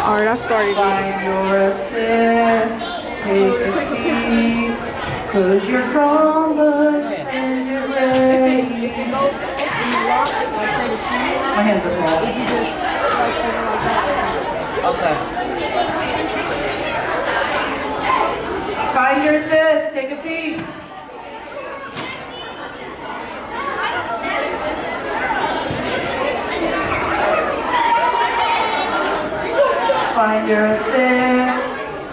Alright, I started. Find your assist, take a seat, close your Chromebooks and get ready. My hands are full. Okay. Find your assist, take a seat. Find your assist,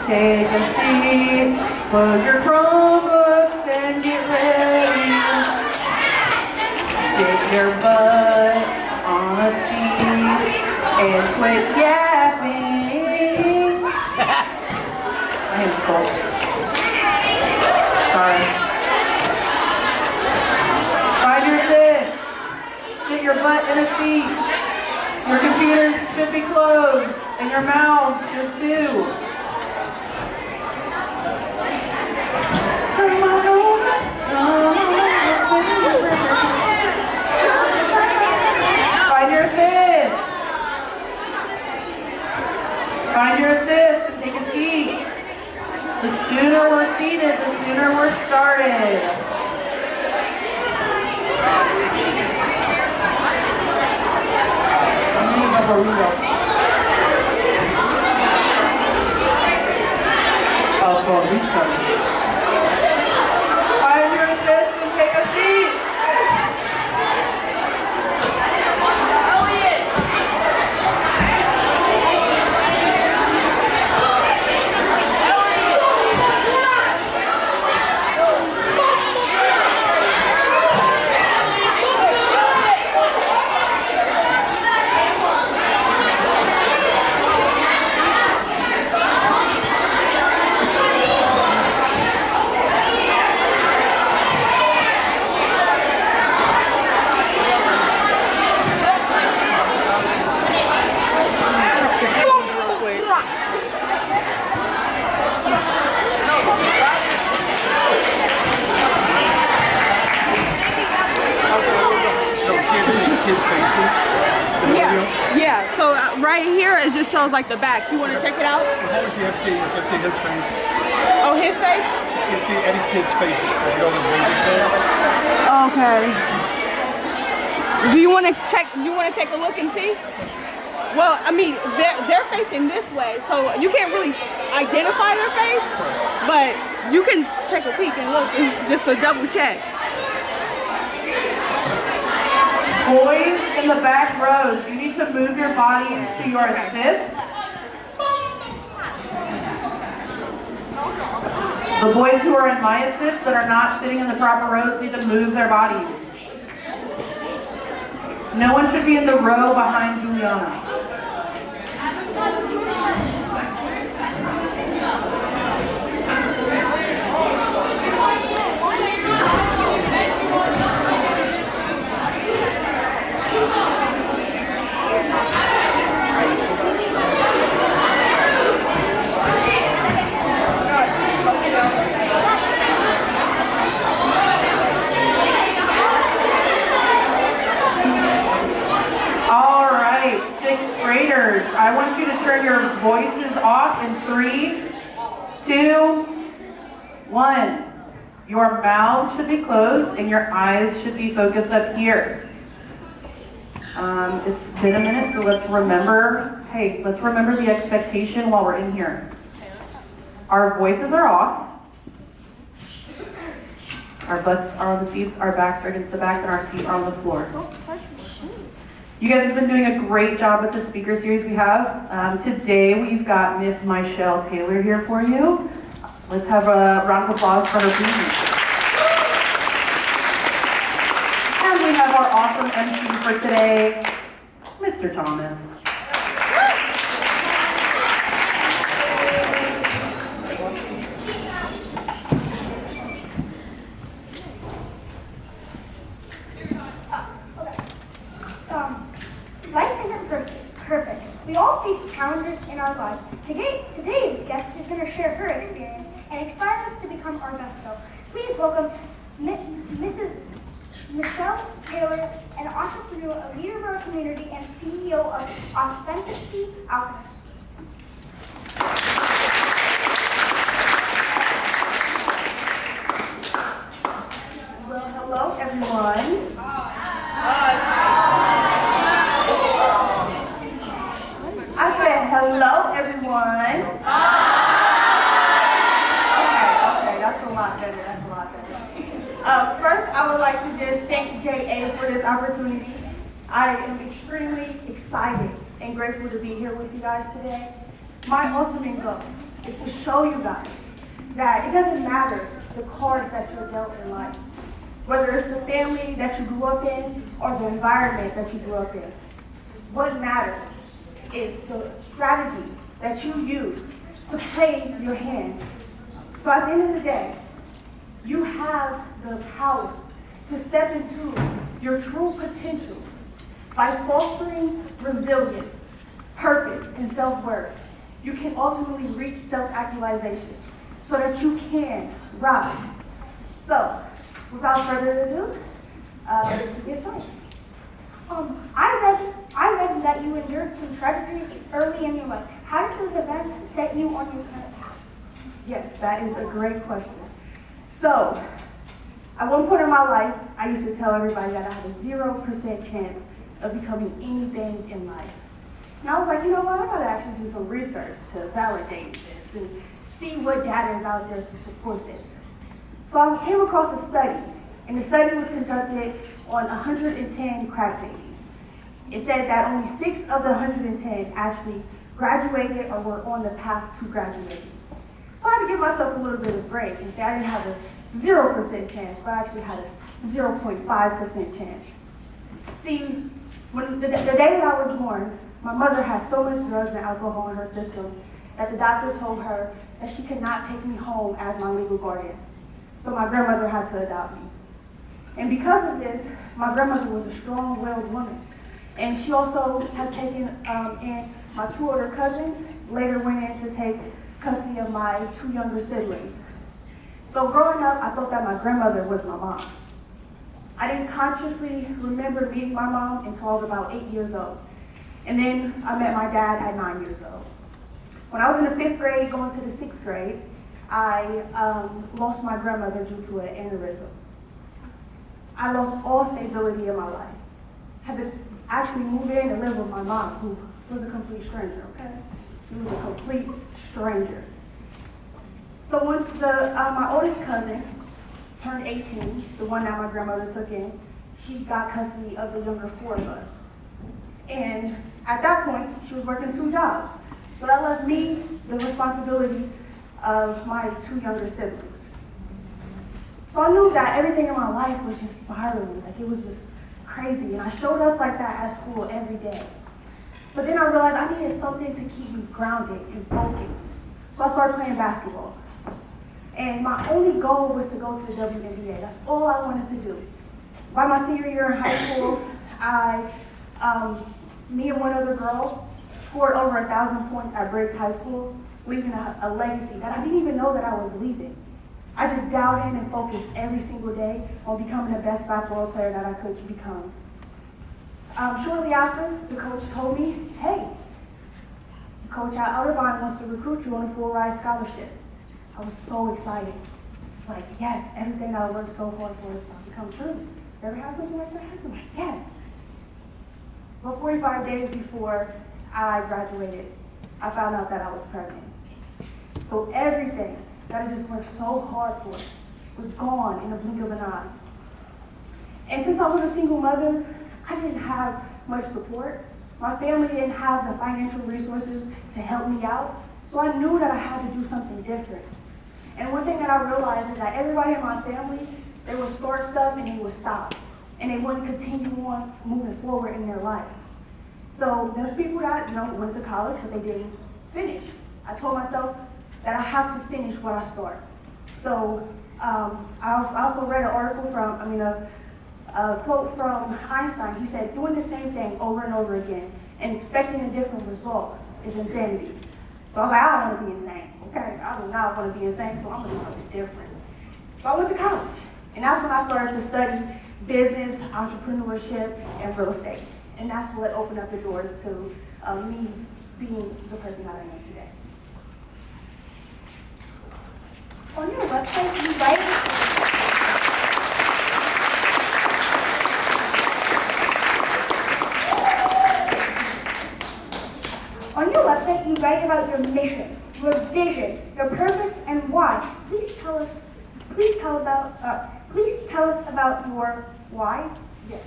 take a seat, close your Chromebooks and get ready. Sit your butt on a seat and quit yapping. My hands are full. Sorry. Find your assist, sit your butt in a seat. Your computers should be closed, and your mouths should too. Find your assist. Find your assist and take a seat. The sooner we're seated, the sooner we're started. Find your assist and take a seat. Yeah, so right here it just shows like the back. You want to check it out? How does the MC? You can see his face. Oh, his face? You can see any kid's faces. Okay. Do you want to check? You want to take a look and see? Well, I mean, they're facing this way, so you can't really identify their face, but you can take a peek and look just to double check. Boys in the back rows, you need to move your bodies to your assists. The boys who are in my assist that are not sitting in the proper rows need to move their bodies. No one should be in the row behind Juliana. Graders, I want you to turn your voices off in 3, 2, 1. Your mouths should be closed and your eyes should be focused up here. It's been a minute, so let's remember, let's remember the expectation while we're in here. Our voices are off. Our butts are on the seats, our backs are against the back, and our feet are on the floor. You guys have been doing a great job with the speaker series we have. Today we've got Miss Michale Taylor here for you. Let's have a round of applause for her, please. And we have our awesome MC for today, Mr. Thomas. Life isn't perfect. We all face challenges in our lives. Today's guest is going to share her experience and inspire us to become our best self. Please welcome Mrs. Michale Taylor, an entrepreneur, a leader of our community, and CEO of Authenticity Alchemist. Hello, everyone. Okay, that's a lot better. First, I would like to just thank JA for this opportunity. I am extremely excited and grateful to be here with you guys today. My ultimate goal is to show you guys that it doesn't matter the cards that you're dealt in life, whether it's the family that you grew up in or the environment that you grew up in. What matters is the strategy that you use to play your hand. So at the end of the day, you have the power to step into your true potential by fostering resilience, purpose, and self-worth. You can ultimately reach self-actualization so that you can rise. So, without further ado, get started. I read that you endured some tragedies early in your life. How did those events set you on your path? Yes, that is a great question. So, at one point in my life, I used to tell everybody that I had a 0% chance of becoming anything in life. And I was like, you know what, I gotta actually do some research to validate this and see what data is out there to support this. So I came across a study, and the study was conducted on 110 crack babies. It said that only 6 of the 110 actually graduated or were on the path to graduating. So I had to give myself a little bit of grace and say I didn't have a 0% chance, but I actually had a 0.5% chance. See, when the day that I was born, my mother had so much drugs and alcohol in her system that the doctor told her that she could not take me home as my legal guardian. So my grandmother had to adopt me. And because of this, my grandmother was a strong-willed woman. And she also had taken in my 2 older cousins, later went in to take custody of my 2 younger siblings. So growing up, I thought that my grandmother was my mom. I didn't consciously remember meeting my mom until I was about 8 years old. And then I met my dad at 9 years old. When I was in the 5th grade, going to the 6th grade, I lost my grandmother due to an aneurysm. I lost all stability in my life. Had to actually move in and live with my mom, who was a complete stranger, okay? She was a complete stranger. So once my oldest cousin turned 18, the one that my grandmother took in, she got custody of the younger 4 of us. And at that point, she was working 2 jobs. So that left me the responsibility of my 2 younger siblings. So I knew that everything in my life was just spiraling, like it was just crazy. And I showed up like that at school every day. But then I realized I needed something to keep me grounded and focused. So I started playing basketball. And my only goal was to go to the WNBA. That's all I wanted to do. By my senior year in high school, me and one other girl scored over 1,000 points at Briggs High School, leaving a legacy that I didn't even know that I was leaving. I just dialed in and focused every single day on becoming the best basketball player that I could become. Shortly after, the coach told me, hey, Coach at Outervine wants to recruit you on a full-ride scholarship. I was so excited. It's like, yes, everything that I worked so hard for is about to come true. You ever have something like that? I'm like, yes. But 45 days before I graduated, I found out that I was pregnant. So everything that I just worked so hard for was gone in the blink of an eye. And since I was a single mother, I didn't have much support. My family didn't have the financial resources to help me out. So I knew that I had to do something different. And one thing that I realized is that everybody in my family, they would start stuff and they would stop. And they wouldn't continue on moving forward in their life. So there's people that went to college, but they didn't finish. I told myself that I have to finish what I start. So I also read an article a quote from Einstein. He said, doing the same thing over and over again and expecting a different result is insanity. So I was like, I don't want to be insane. Okay, I do not want to be insane, so I'm going to do something different. So I went to college, and that's when I started to study business, entrepreneurship, and real estate. And that's what opened up the doors to me being the person that I am today. On your website, you write, On your website, you write about your mission, your vision, your purpose, and why. Please tell us about your why. Yes.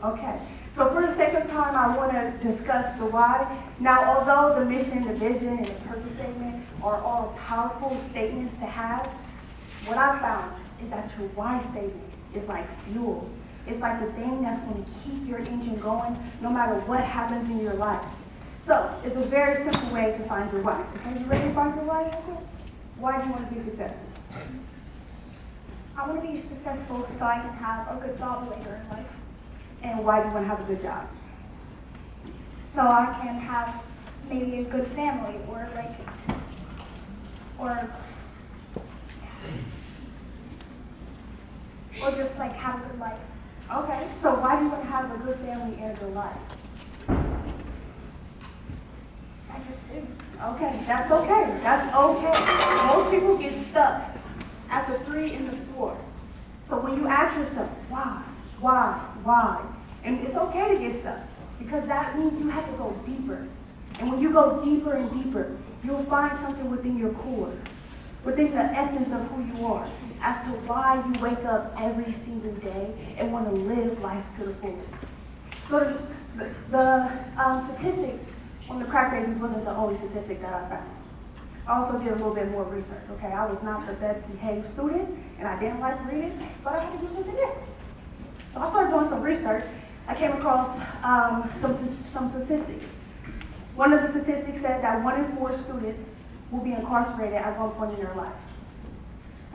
Okay. So for the sake of time, I want to discuss the why. Now, although the mission, the vision, and the purpose statement are all powerful statements to have, what I found is that your why statement is like fuel. It's like the thing that's going to keep your engine going no matter what happens in your life. So it's a very simple way to find your why. Okay, you ready to find your why? Why do you want to be successful? I want to be successful so I can have a good job later in life. And why do you want to have a good job? So I can have maybe a good family or just like have a good life. Okay, so why do you want to have a good family and a good life? I just do. Okay, that's okay. That's okay. Most people get stuck at the 3 and the 4. So when you ask yourself, why? And it's okay to get stuck because that means you have to go deeper. And when you go deeper and deeper, you'll find something within your core, within the essence of who you are, as to why you wake up every single day and want to live life to the fullest. So the statistics on the crack babies wasn't the only statistic that I found. I also did a little bit more research, okay? I was not the best behaved student, and I didn't like reading, but I had to do something different. So I started doing some research. I came across some statistics. One of the statistics said that 1 in 4 students will be incarcerated at one point in their life.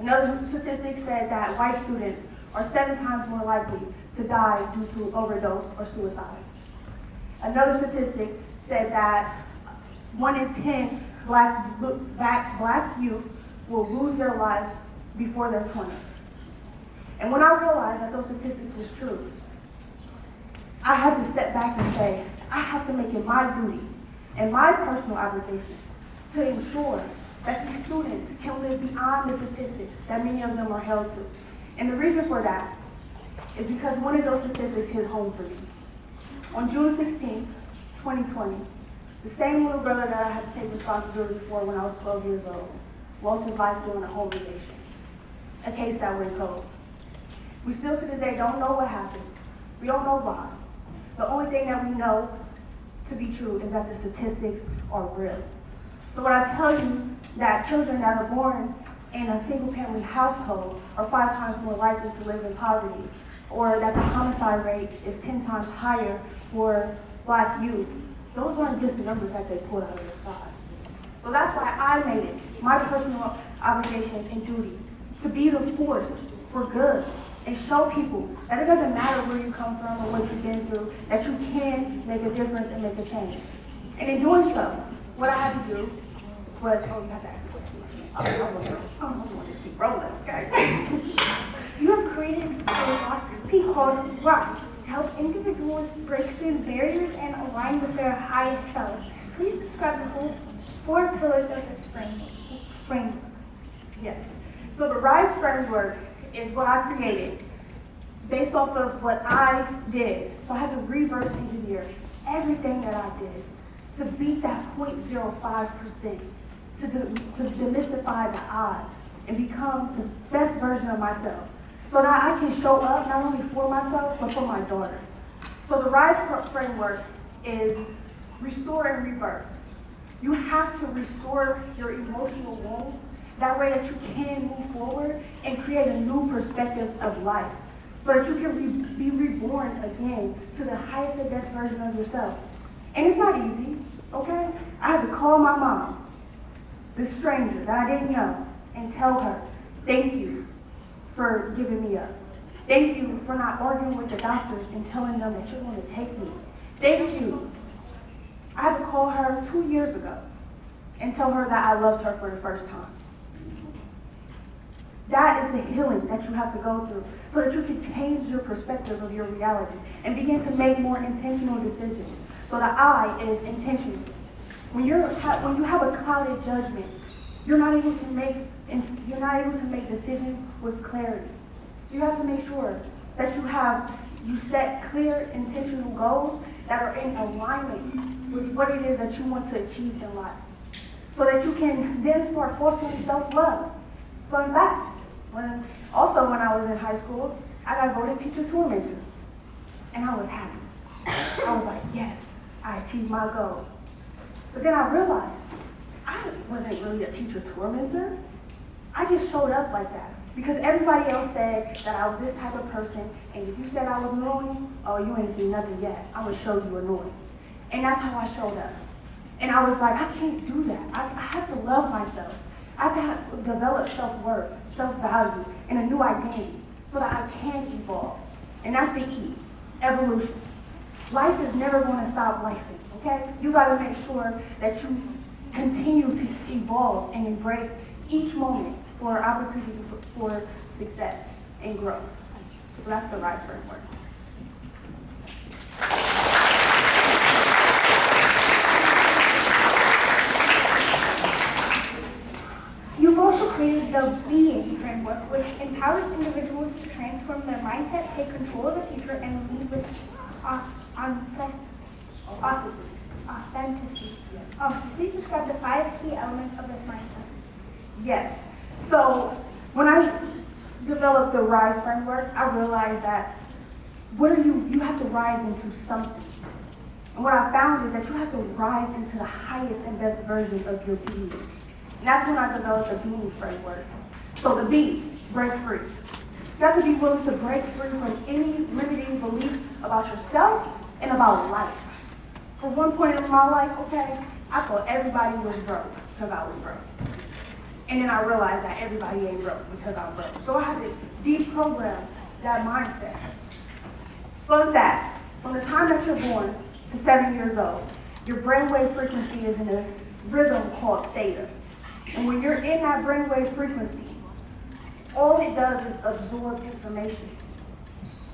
Another statistic said that white students are 7 times more likely to die due to overdose or suicide. Another statistic said that 1 in 10 black youth will lose their life before their 20s. And when I realized that those statistics was true, I had to step back and say, I have to make it my duty and my personal obligation to ensure that these students can live beyond the statistics that many of them are held to. And the reason for that is because one of those statistics hit home for me. On June 16th, 2020, the same little brother that I had to take responsibility for when I was 12 years old lost his life during a home invasion, a case that we're in code. We still to this day don't know what happened. We don't know why. The only thing that we know to be true is that the statistics are real. So when I tell you that children that are born in a single-family household are 5 times more likely to live in poverty, or that the homicide rate is 10 times higher for black youth, those aren't just numbers that they pulled out of the sky. So that's why I made it my personal obligation and duty to be the force for good and show people that it doesn't matter where you come from or what you've been through, that you can make a difference and make a change. And in doing so, what I had to do was, oh, you have to ask a question. I want to just keep rolling, okay? You have created a philosophy called Rise to help individuals break through barriers and align with their highest selves. Please describe the 4 pillars of this framework. Yes. So the RISE framework is what I created based off of what I did. So I had to reverse engineer everything that I did to beat that 0.05%, to demystify the odds and become the best version of myself. So that I can show up not only for myself, but for my daughter. So the RISE framework is restore and rebirth. You have to restore your emotional wounds. That way that you can move forward and create a new perspective of life. So that you can be reborn again to the highest and best version of yourself. And it's not easy, okay? I had to call my mom, this stranger that I didn't know, and tell her, thank you for giving me up. Thank you for not arguing with the doctors and telling them that you're going to take me. Thank you. I had to call her 2 years ago and tell her that I loved her for the first time. That is the healing that you have to go through so that you can change your perspective of your reality and begin to make more intentional decisions. So the I is intentional. When you have a clouded judgment, you're not able to make decisions with clarity. So you have to make sure that you set clear, intentional goals that are in alignment with what it is that you want to achieve in life. So that you can then start fostering self-love. Fun fact, also when I was in high school, I got voted teacher tormentor. And I was happy. I was like, yes, I achieved my goal. But then I realized I wasn't really a teacher tormentor. I just showed up like that. Because everybody else said that I was this type of person, and if you said I was annoying, oh, you ain't seen nothing yet. I'm gonna show you annoying. And that's how I showed up. And I was like, I can't do that. I have to love myself. I have to develop self-worth, self-value, and a new identity so that I can evolve. And that's the E, evolution. Life is never going to stop lifing, okay? You gotta make sure that you continue to evolve and embrace each moment for opportunity for success and growth. So that's the RISE framework. You've also created the being framework, which empowers individuals to transform their mindset, take control of the future, and lead with authenticity. Please describe the 5 key elements of this mindset. Yes. So when I developed the RISE framework, I realized that you have to rise into something. And what I found is that you have to rise into the highest and best version of your being. And that's when I developed the being framework. So the B, break free. You have to be willing to break free from any limiting beliefs about yourself and about life. For one point in my life, okay, I thought everybody was broke because I was broke. And then I realized that everybody ain't broke because I'm broke. So I had to deprogram that mindset. Fun fact, from the time that you're born to 7 years old, your brainwave frequency is in a rhythm called theta. And when you're in that brainwave frequency, all it does is absorb information.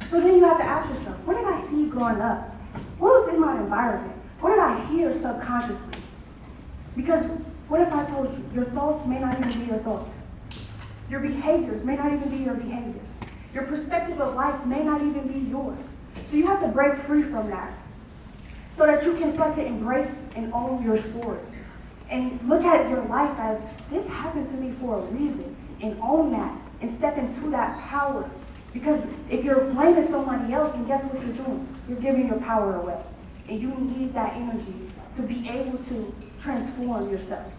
So then you have to ask yourself, what did I see growing up? What was in my environment? What did I hear subconsciously? Because what if I told you, your thoughts may not even be your thoughts. Your behaviors may not even be your behaviors. Your perspective of life may not even be yours. So you have to break free from that so that you can start to embrace and own your story. And look at your life as, this happened to me for a reason, and own that, and step into that power. Because if you're blaming somebody else, then guess what you're doing? You're giving your power away. And you need that energy to be able to transform yourself.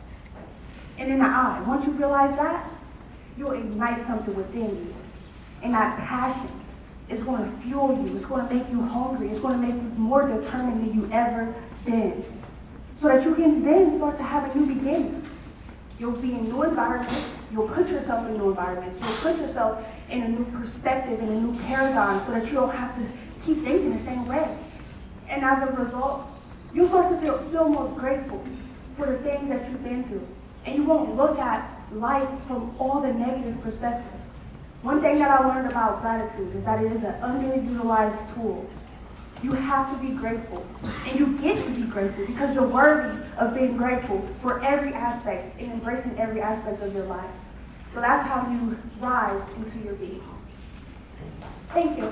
And in the I, once you realize that, you'll ignite something within you. And that passion is going to fuel you. It's going to make you hungry. It's going to make you more determined than you ever been. So that you can then start to have a new beginning. You'll be in new environments. You'll put yourself in new environments. You'll put yourself in a new perspective, in a new paradigm, so that you don't have to keep thinking the same way. And as a result, you'll start to feel more grateful for the things that you've been through. And you won't look at life from all the negative perspectives. One thing that I learned about gratitude is that it is an underutilized tool. You have to be grateful. And you get to be grateful because you're worthy of being grateful for every aspect and embracing every aspect of your life. So that's how you rise into your being. Thank you.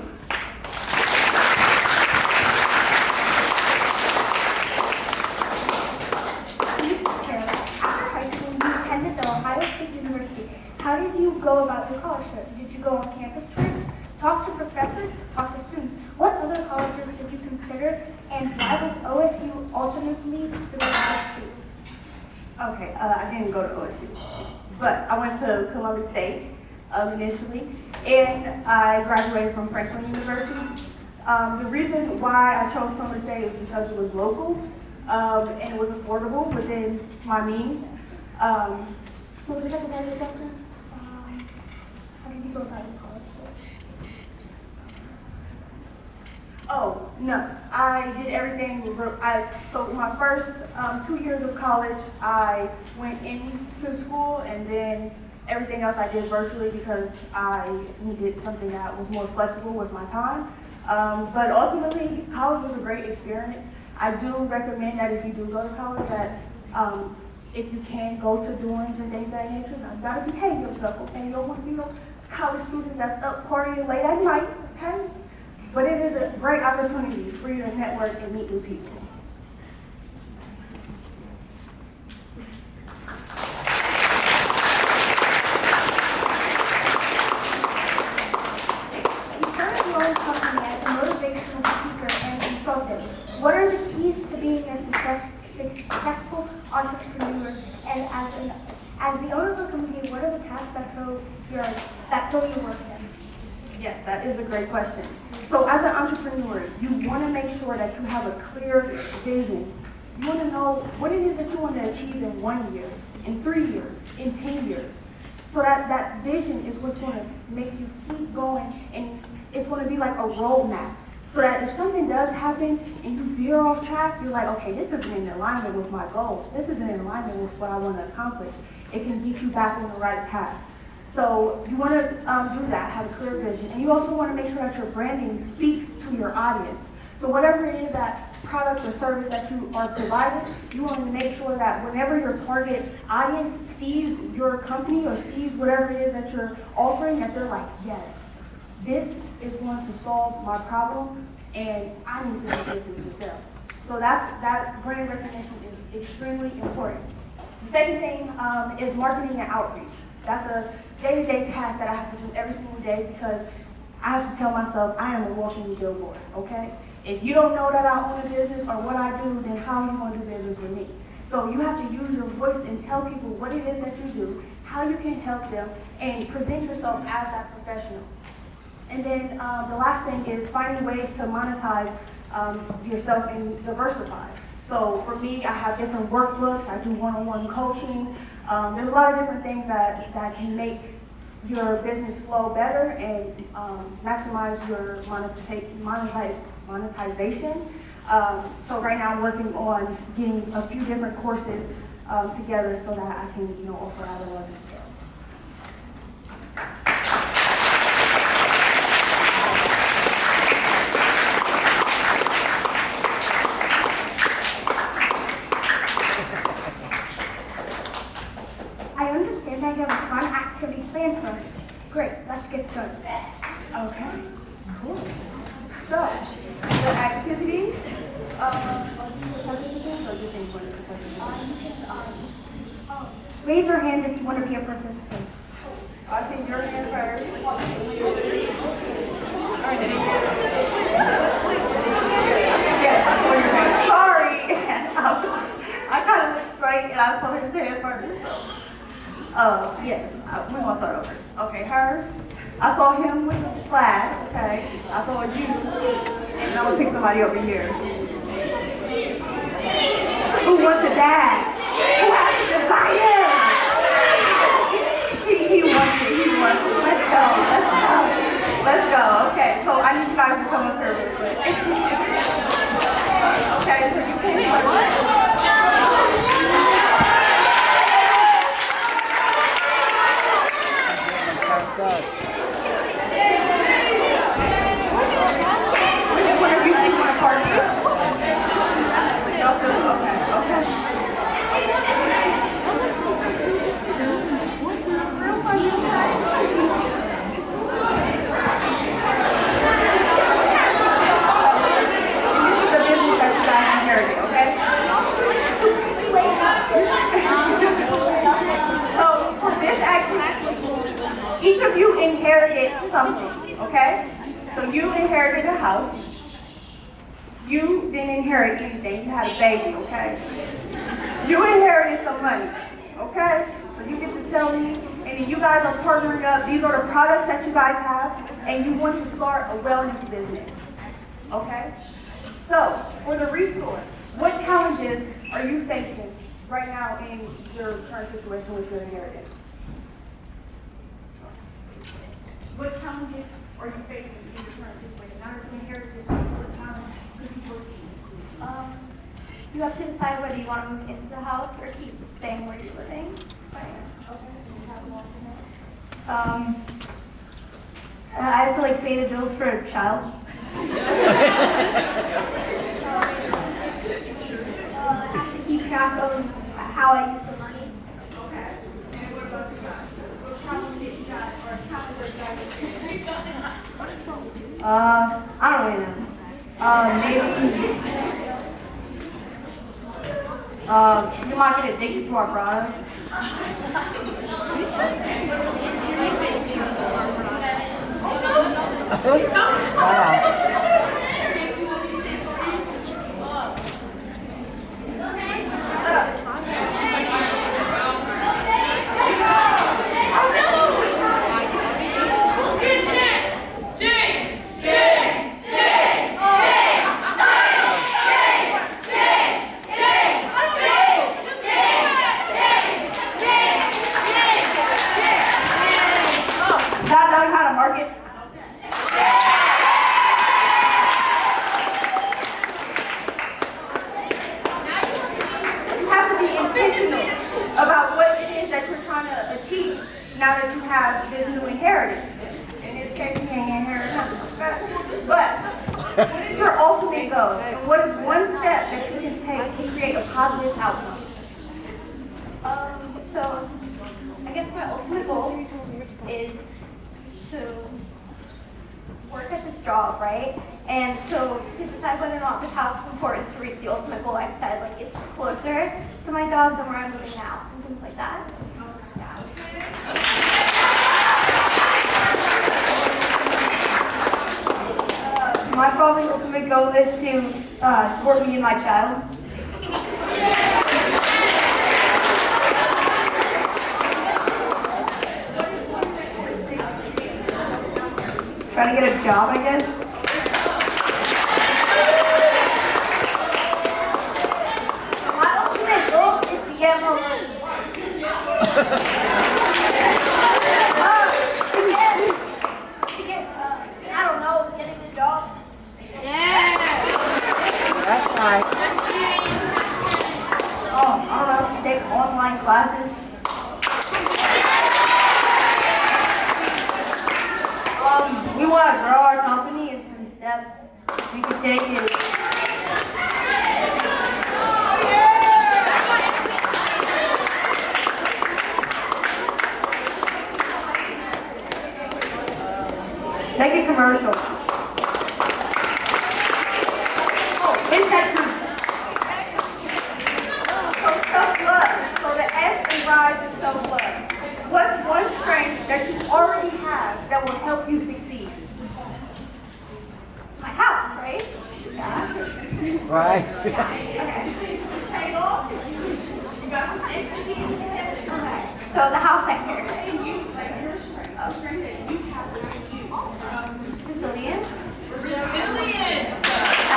Mrs. Taylor, after high school, you attended the Ohio State University. How did you go about your college trip? Did you go on campus trips, talk to professors, talk to students? What other colleges did you consider, and why was OSU ultimately the right school? Okay, I didn't go to OSU, but I went to Columbus State initially, and I graduated from Franklin University. The reason why I chose Columbus State is because it was local, and it was affordable within my means. What was the second part of the question? How did you go about your college trip? Oh, no, I did everything. So my first 2 years of college, I went into school, and then everything else I did virtually because I needed something that was more flexible with my time. But ultimately, college was a great experience. I do recommend that if you do go to college, that if you can go to dorms and things of that nature, now you gotta behave yourself, okay? You don't want to be those college students that's up partying late at night, okay? But it is a great opportunity for you to network and meet new people. successful entrepreneur? And as the owner of the company, what are the tasks that fill your work in? Yes, that is a great question. So as an entrepreneur, you want to make sure that you have a clear vision. You want to know what it is that you want to achieve in 1 year, in 3 years, in 10 years. So that vision is what's going to make you keep going, and it's going to be like a roadmap. So that if something does happen and you veer off track, you're like, okay, this isn't in alignment with my goals. This isn't in alignment with what I want to accomplish. It can get you back on the right path. So you want to do that, have a clear vision. And you also want to make sure that your branding speaks to your audience. So whatever it is, that product or service that you are providing, you want to make sure that whenever your target audience sees your company or sees whatever it is that you're offering, that they're like, yes, this is going to solve my problem and I need to do business with them. So that brand recognition is extremely important. The second thing is marketing and outreach. That's a day-to-day task that I have to do every single day because I have to tell myself I am a walking billboard, okay? If you don't know that I own a business or what I do, then how are you going to do business with me? So you have to use your voice and tell people what it is that you do, how you can help them, and present yourself as that professional. And then the last thing is finding ways to monetize yourself and diversify. So for me, I have different workbooks, I do one-on-one coaching. There's a lot of different things that can make your business flow better and maximize your monetization. So right now I'm working on getting a few different courses together so that I can offer at a larger scale. I understand that you have a fun activity planned for us. Great, let's get started. Okay, cool. So, the activity, are you the participants or just anybody to participate? Raise your hand if you want to be a participant. I see your hand first. Yes, I saw your hand. Sorry. I kind of looked straight and I saw his hand first. Yes, we're going to start over. Okay, her. I saw him with the flag, okay. I saw you, and I'm going to pick somebody over here. Who wants a dad? Who has to decide? He wants it. Let's go. Okay, so I need you guys to come up here real quick. Okay, so you came first. Which one of you two want to partner up? Y'all still, okay. This is the business that you guys inherited, okay? So for this activity, each of you inherited something, okay? So you inherited a house. You didn't inherit anything. You had a baby, okay? You inherited some money, okay? So you get to tell me, and then you guys are partnering up. These are the products that you guys have, and you want to start a wellness business, okay? So for the restore, what challenges are you facing right now in your current situation with your inheritance? What challenges are you facing in your current situation? Now that you inherited, what challenges could you foresee? You have to decide whether you want to move into the house or keep staying where you're living. Okay, so you have an alternate. I have to pay the bills for a child. I have to keep track of how I use the money. Okay. And what about you guys? What challenges you got or challenges you guys? I don't really know. Maybe you might get addicted to our product. now that you have this new inheritance. In this case, you ain't inherited nothing. But what is your ultimate goal? And what is one step that you can take to create a positive outcome? So I guess my ultimate goal is to work at this job, right? And so to decide whether or not this house is important to reach the ultimate goal, I decided, like, is this closer to my job than where I'm living now, and things like that. My probably ultimate goal is to support me and my child. Try to get a job, I guess. My ultimate goal is to get more money. I don't know, getting a job. That's right. Oh, I don't know, take online classes. We want to grow our company in some steps. We can take it. Make a commercial. Oh, inside cruise. So self-love. So the S in RISE is self-love. What's one strength that you already have that will help you succeed? My house, right? Yeah. Right. Okay. So the house I care. Resilience. I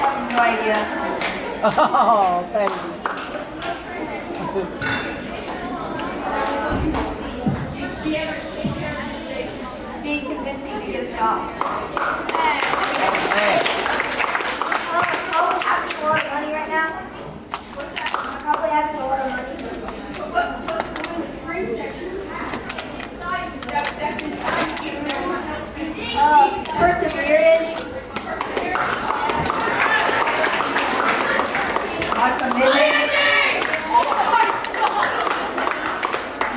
have no idea. Oh, thank you. Being convincing to get a job. Hey. Probably having a lot of money right now. Probably having a lot of money. Perseverance. My commitment.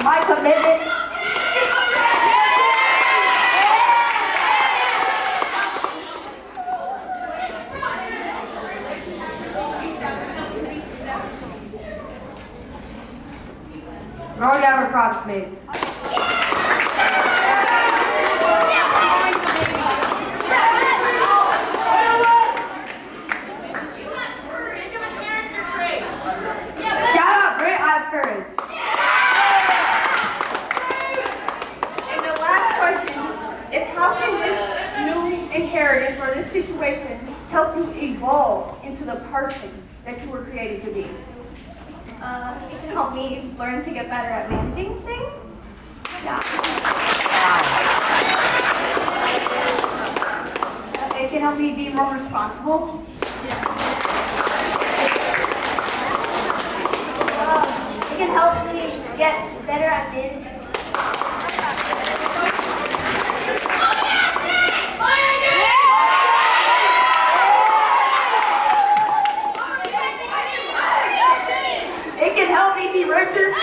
My commitment. Growing to have a product made. Shout out, Britt, I have courage. And the last question is, how can this new inheritance or this situation help you evolve into the person that you were created to be? It can help me learn to get better at managing things. Yeah. It can help me be more responsible. It can help me get better at managing. It can help me be richer.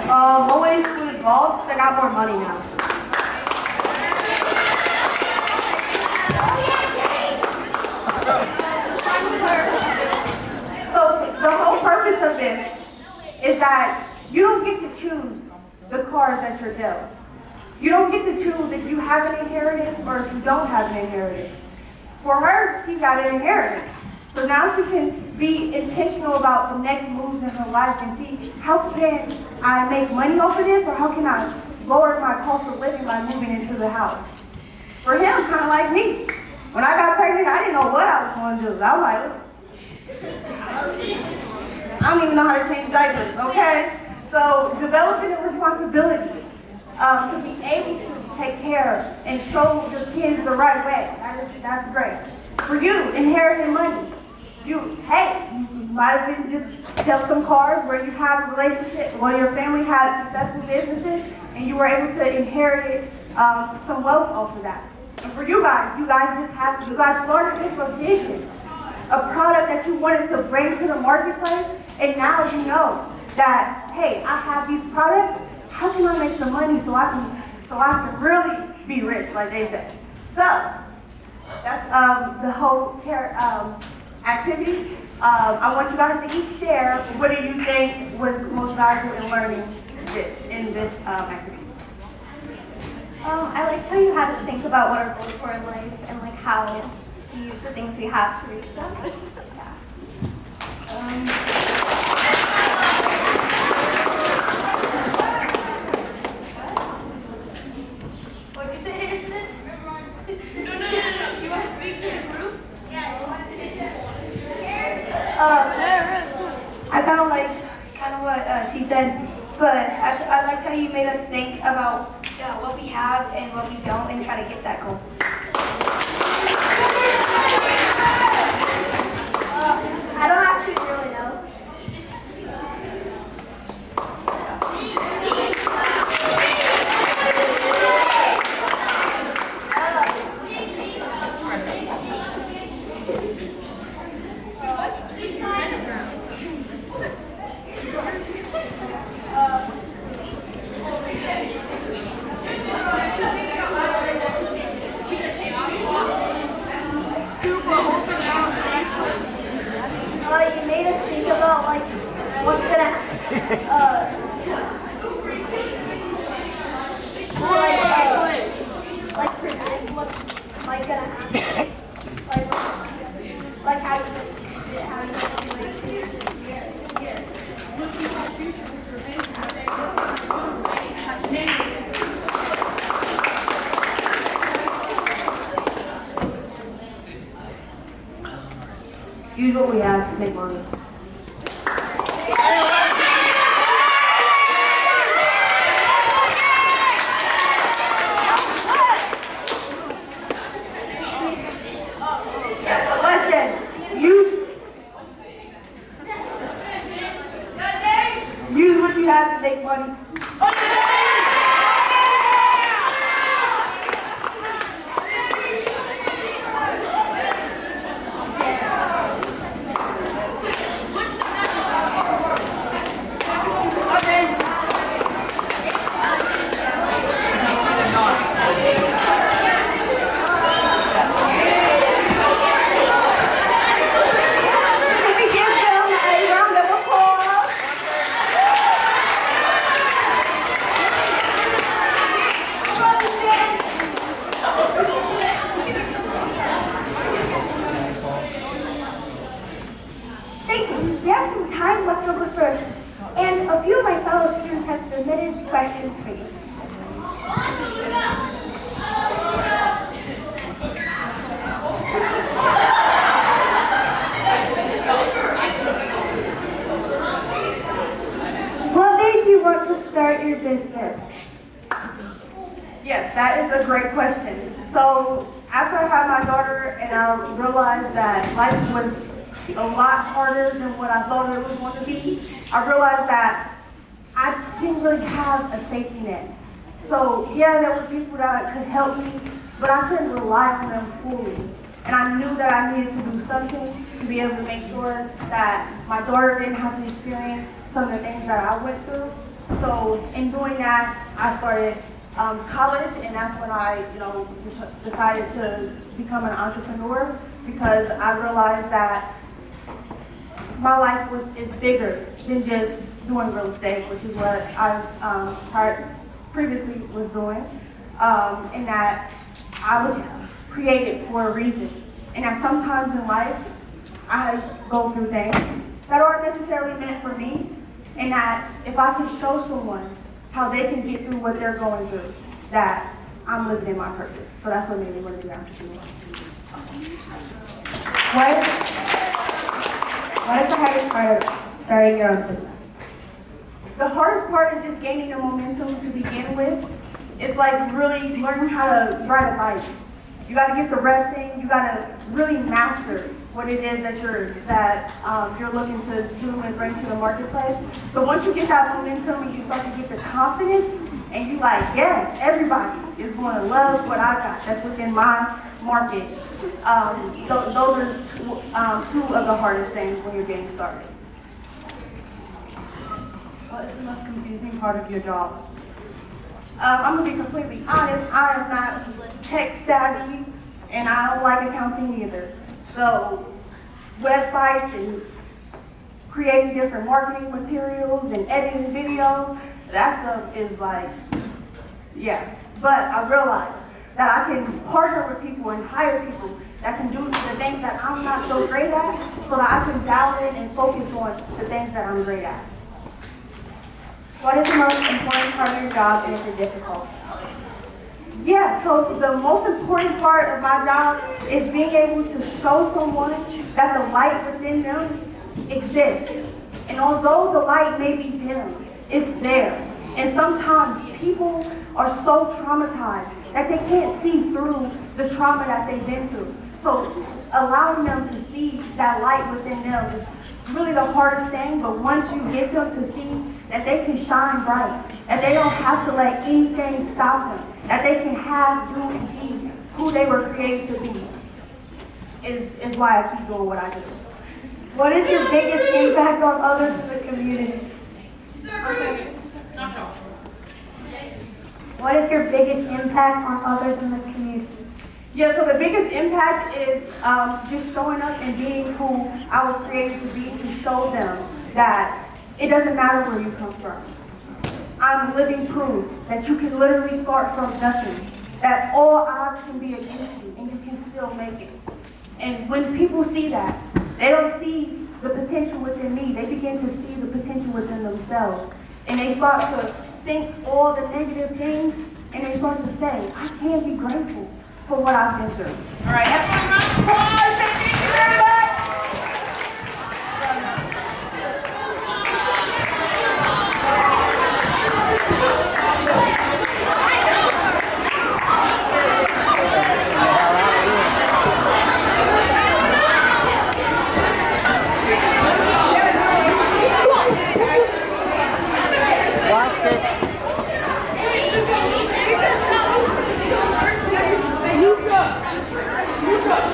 Always food involved because I got more money now. So the whole purpose of this is that you don't get to choose the cards that you're dealt. You don't get to choose if you have an inheritance or if you don't have an inheritance. For her, she got an inheritance. So now she can be intentional about the next moves in her life and see how can I make money off of this, or how can I lower my cost of living by moving into the house. For him, kind of like me. When I got pregnant, I didn't know what I was going to do. I was like, I don't even know how to change diapers, okay? So developing the responsibilities to be able to take care and show your kids the right way, that's great. For you, inheriting money. You might have been just dealt some cards where you have a relationship, where your family had successful businesses, and you were able to inherit some wealth off of that. And for you guys started with a vision, a product that you wanted to bring to the marketplace, and now you know that, hey, I have these products, how can I make some money so I can really be rich, like they say. So, that's the whole activity. I want you guys to each share, what do you think was most valuable in learning in this activity? I liked how you had us think about what our goals were in life and like how to use the things we have to reach them. What you say, Harrison? No. You want to speak to the group? Yeah. I kind of liked what she said, but I liked how you made us think about what we have and what we don't and try to get that goal. I don't actually really know. You made us think about like what's gonna happen. Like predict what might gonna happen. Like how you Use what we have to make money. Listen, use what you have to make money. And a few of my fellow students have submitted questions for you. What made you want to start your business? Yes, that is a great question. So after I had my daughter and I realized that life was a lot harder than what I thought it was going to be, I realized that I didn't really have a safety net. So yeah, there were people that could help me, but I couldn't rely on them fully. And I knew that I needed to do something to be able to make sure that my daughter didn't have to experience some of the things that I went through. So in doing that, I started college, and that's when I, decided to become an entrepreneur, because I realized that my life is bigger than just doing real estate, which is what I previously was doing, and that I was created for a reason, and that sometimes in life I go through things that aren't necessarily meant for me, and that if I can show someone how they can get through what they're going through, that I'm living in my purpose. So that's what made me want to be an entrepreneur. What is the hardest part of starting your own business? The hardest part is just gaining the momentum to begin with. It's like really learning how to ride a bike. You got to get the reps in. You got to really master what it is that you're looking to do and bring to the marketplace. So once you get that momentum and you start to get the confidence, and you like, yes, everybody is going to love what I got. That's within my market. Those are two of the hardest things when you're getting started. What is the most confusing part of your job? I'm gonna be completely honest, I am not tech savvy and I don't like accounting either. So websites and creating different marketing materials and editing videos, that stuff is like, yeah. But I realized that I can partner with people and hire people that can do the things that I'm not so great at, so that I can dial in and focus on the things that I'm great at. What is the most important part of your job, and is it difficult? Yeah, so the most important part of my job is being able to show someone that the light within them exists. And although the light may be dim, it's there. And sometimes people are so traumatized that they can't see through the trauma that they've been through. So allowing them to see that light within them is really the hardest thing, but once you get them to see that they can shine bright, that they don't have to let anything stop them, that they can have, do, and be who they were created to be, is why I keep doing what I do. What is your biggest impact on others in the community? What is your biggest impact on others in the community? Yeah, so the biggest impact is just showing up and being who I was created to be, to show them that it doesn't matter where you come from. I'm living proof that you can literally start from nothing, that all odds can be against you and you can still make it. And when people see that, they don't see the potential within me, they begin to see the potential within themselves. And they start to think all the negative things, and they start to say, I can be grateful for what I've been through. All right, everyone, round of applause, and thank you very much. Watch it. Luca!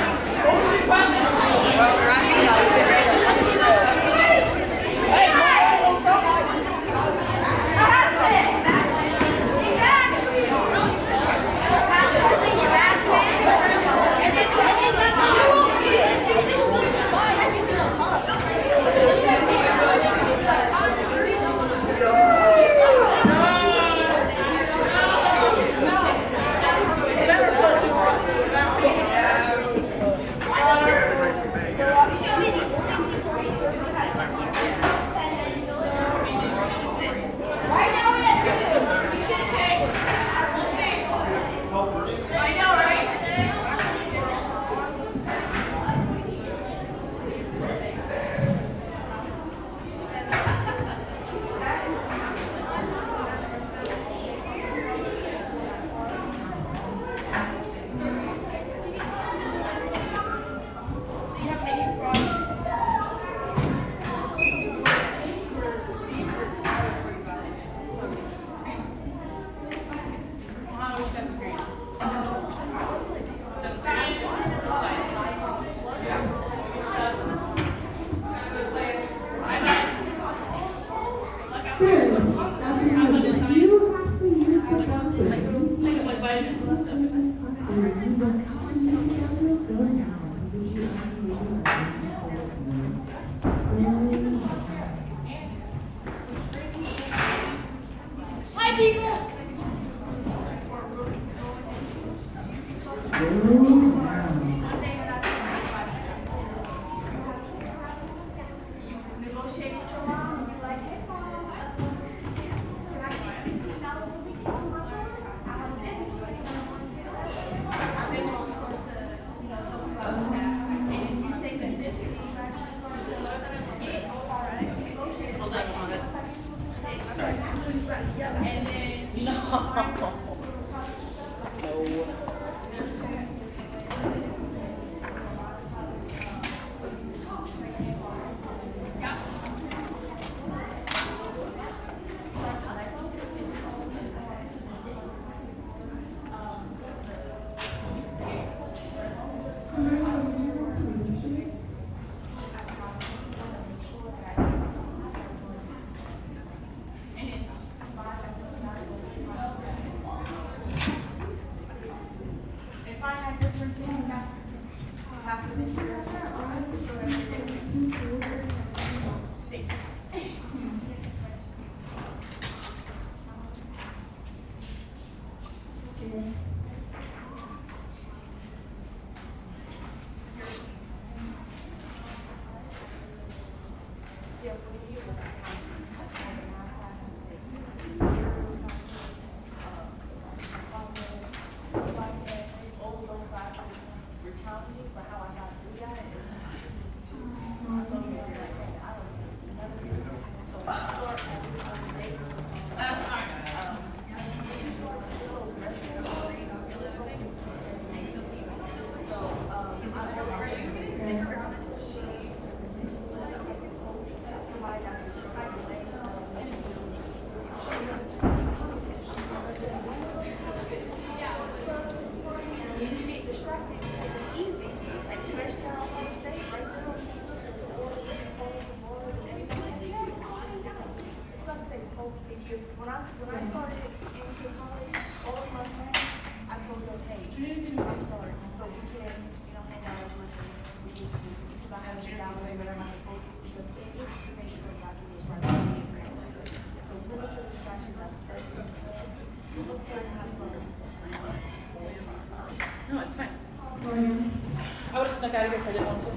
snuck out of here if I didn't want to.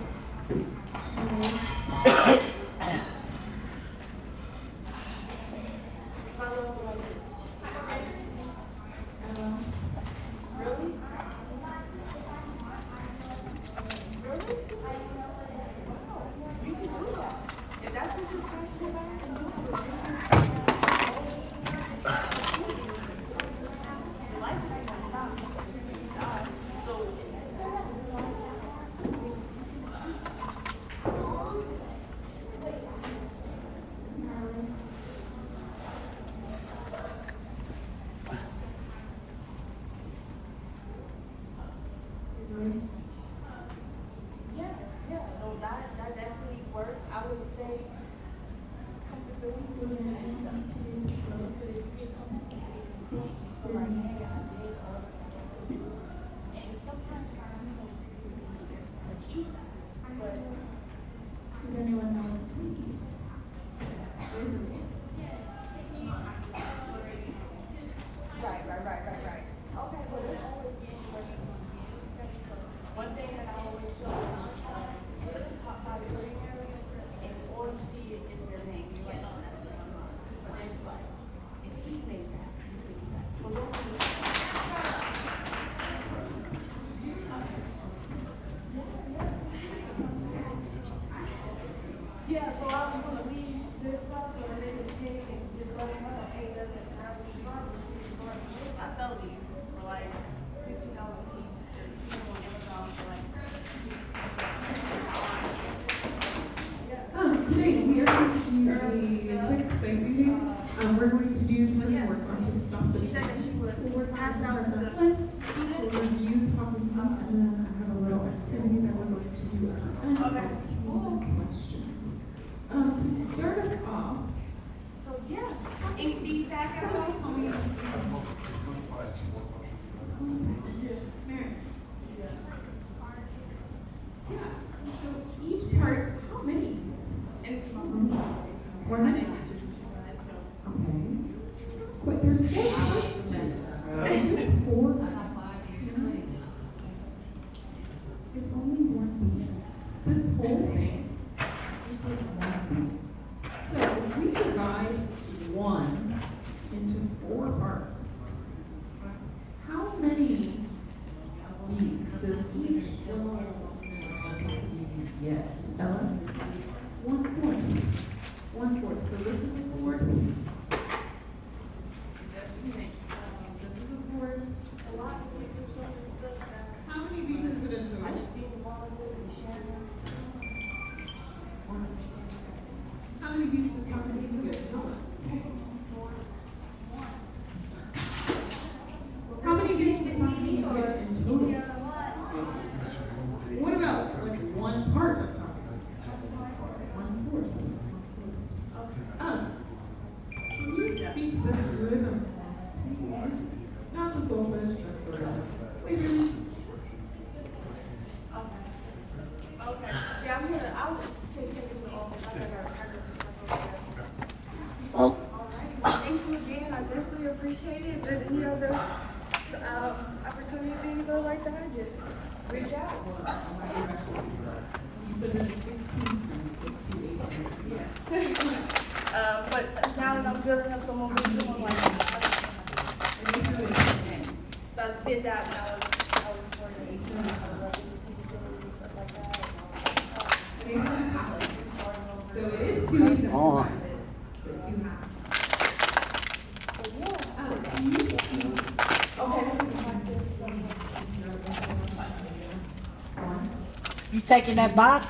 Today we are going to do a quick site review. We're going to do some work on to stop the change. We'll pass it out to the we'll review top of top, and then I have a little activity that we're going to do at our end. Questions. To start us off. Somebody tell me. Yeah. So each part, how many? One minute. Okay. But there's 4 parts to this. Is this 4? It's only 1 beat. This whole thing equals 1 beat. So if we divide 1 into 4 parts, how many beats does each get? Ella? 1/4. 1/4. So this is a 4th. This is a 4th. How many beats is it in total? How many beats does Tommy get? How many beats does Tommy get in total? What about like 1 part of Tommy? 1/4. Can you speak this rhythm, please? Not the solfege, just the rhythm. Wait a minute. Okay. Yeah, I'll take seconds to all this. I got a All right. Thank you again. I definitely appreciate it. If there's any other opportunities or like that, just reach out. You said that it's 16 and 2 8. Yeah. But now that I'm building up some momentum, I'm like, so I did that when I was for the 18. I was like, stuff like that. So it is 2 8 and 2 halves. But 2 halves. Can you speak? You taking that box?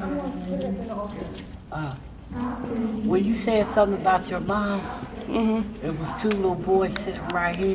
I'm going to put it in the office. When you said something about your mom, it was 2 little boys sitting right here.